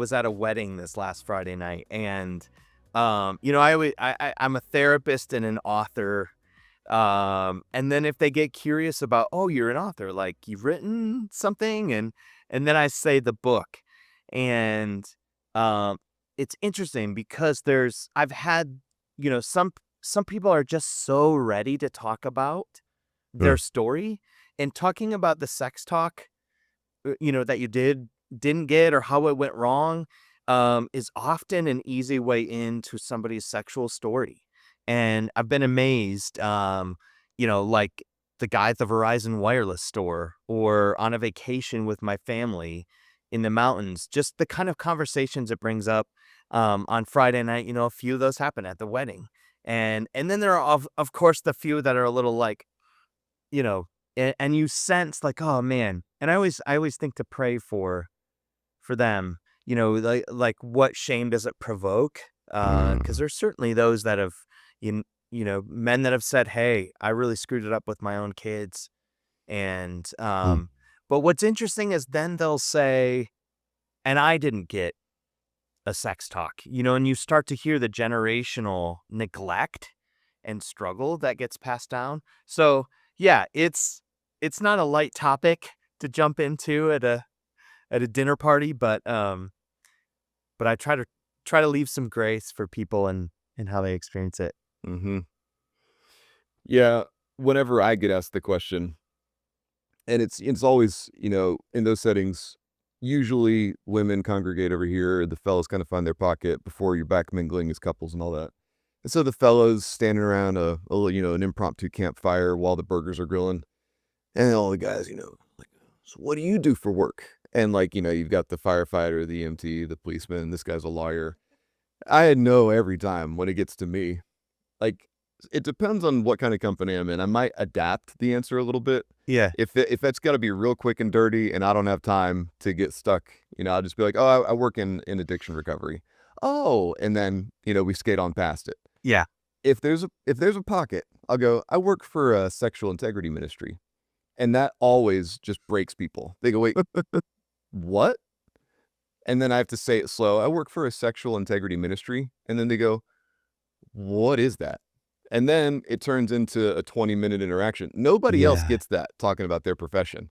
was at a wedding this last Friday night, and I'm a therapist and an author. And then if they get curious about, oh, you're an author, like you've written something, and then I say the book, and um, it's interesting because I've had, some people are just so ready to talk about Mm. their story, and talking about the sex talk, that you didn't get or how it went wrong, is often an easy way into somebody's sexual story. And I've been amazed, like the guy at the Verizon wireless store or on a vacation with my family in the mountains, just the kind of conversations it brings up on Friday night, a few of those happen at the wedding. And then there are of course the few that are a little like, you know, and you sense like, "Oh, man." And I always think to pray for them, like what shame does it provoke? Because Mm. there's certainly those that have, men that have said, "Hey, I really screwed it up with my own kids." And, Mm. but what's interesting is then they'll say, "And I didn't get a sex talk," and you start to hear the generational neglect and struggle that gets passed down. So, yeah, it's not a light topic to jump into at a dinner party, but I try to leave some grace for people and how they experience it. Mhm. Yeah, whenever I get asked the question, and it's always, in those settings, usually women congregate over here, the fellas kinda find their pocket before you're back mingling as couples and all that. And so the fellas standing around a little, an impromptu campfire while the burgers are grilling, and all the guys, like, "So what do you do for work?" And, like, you've got the firefighter, the EMT, the policeman, this guy's a lawyer. I know every time when it gets to me, like, it depends on what kinda company I'm in. I might adapt the answer a little bit. Yeah. If that's gotta be real quick and dirty and I don't have time to get stuck, I'll just be like, "Oh, I work in addiction recovery." "Oh," and then, we skate on past it. Yeah. If there's a pocket, I'll go, "I work for a sexual integrity ministry," and that always just breaks people. They go, "Wait, what?" And then I have to say it slow, "I work for a sexual integrity ministry," and then they go, "What is that?" And then it turns into a 20-minute interaction. Nobody else Yeah. gets that talking about their profession.